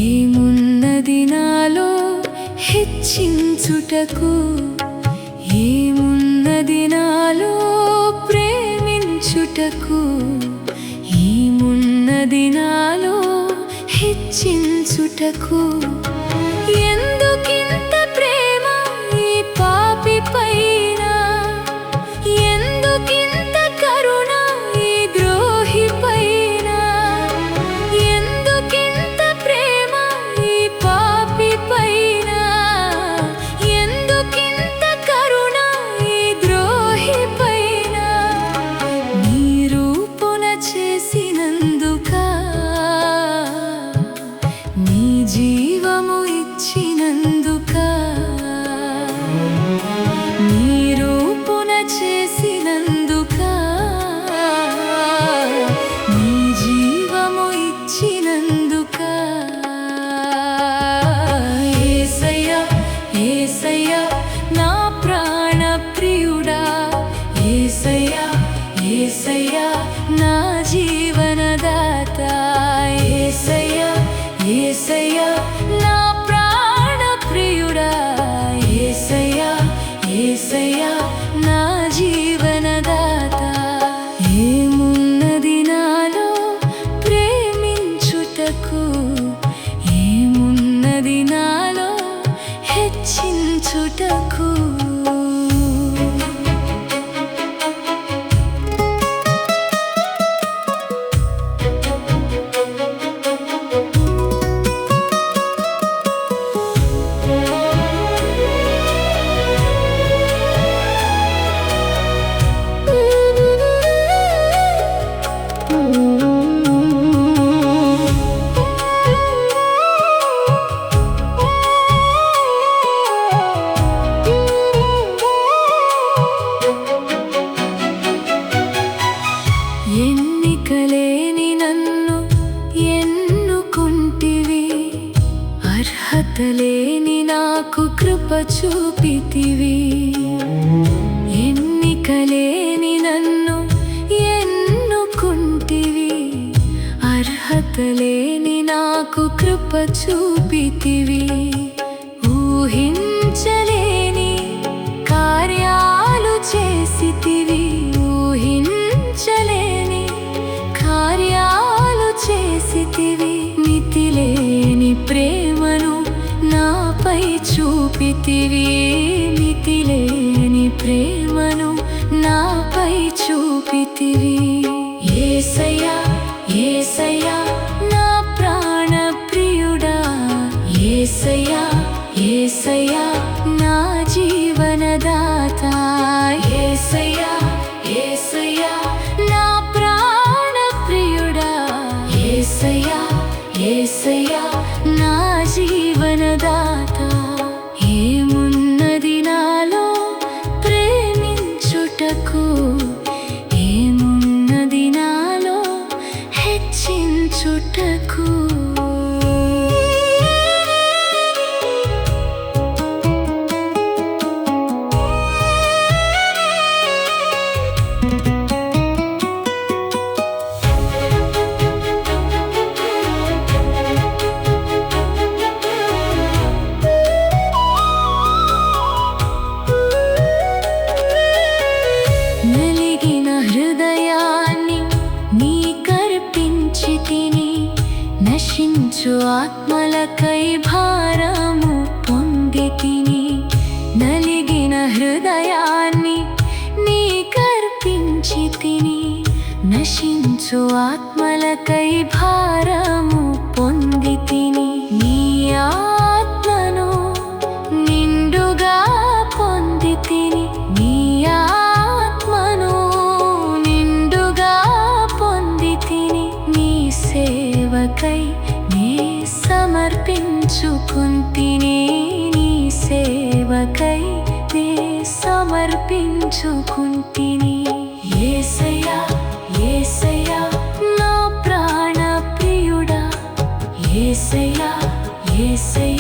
ఏమున్నది నాలో హెచ్చించుటకు, ఏమున్నది నాలో ప్రేమించుటకు, ఏమున్నది నాలో హెచ్చించుటకు. ఎందుకింత ప్రేమ ఈ పాపి పైన, ఎందుకింత కరుణ ఈ ద్రోహి పైన, ఎందుకింత ప్రేమ ఈ పాపి పైన, ఎందుకింత కరుణ ఈ ద్రోహి పైన. నీ రూపున చేసినందుక, నీ జీవము ఇచ్చినందుక, నీ రూపున చేసినందుక, నీ జీవము ఇచ్చినందుక. యేసయ్యా యేసయ్యా నా ప్రాణ ప్రియుడా, యేసయ్యా యేసయ్యా నా జీవనదాత, యేసయ్యా యేసయ్యా నా ప్రాణ ప్రియుడా, యేసయ్యా యేసయ్యా నా జీవనదాత. ఏమున్నది నాలో ప్రేమించుటకు, ఏమున్నది నాలో హెచ్చించుటకు. ఎన్నికలేని నన్ను ఎన్నుకుంటివి, అర్హతలేని నాకు కృప చూపితివి. ఎన్నికలేని నన్ను ఎన్నుకుంటివి, అర్హతలేని నాకు కృప చూపితివి. ఊహించలేని కార్యాలు చేసితివి, ఊహించలేని కార్యాలు చేసితివి. మితిలేని ప్రేమను నాపై చూపితివి, మితిలేని ప్రేమను నాపై చూపితివి. యేసయ్యా యేసయ్యా నా ప్రాణ ప్రియుడా, యేసయ్యా యేసయ్యా నా జీవనదాత, యేసయ్యా యేసయ్యా నా ప్రాణ ప్రియుడా, యేసయ్యా యేసయ్యా నా జీవనదాత. ఏమున్నది నాలో ప్రేమించుటకు, ఏమున్నది నాలో హెచ్చించుటకు. నలిగిన హృదయాన్ని నీకర్పించితిని, నశించు ఆత్మలకై భారము పొందితిని. నలిగిన హృదయాన్ని నీకర్పించితిని, నశించు ఆత్మలకై భారము పొందితిని. నీ ఆత్మను నిండుగా పొందితిని, నీ ఆత్మను నిండుగా పొందితిని. తలుచుకుంటిని. యేసయ్యా యేసయ్యా నా ప్రాణ ప్రియుడా, యేసయ్యా యేసయ్యా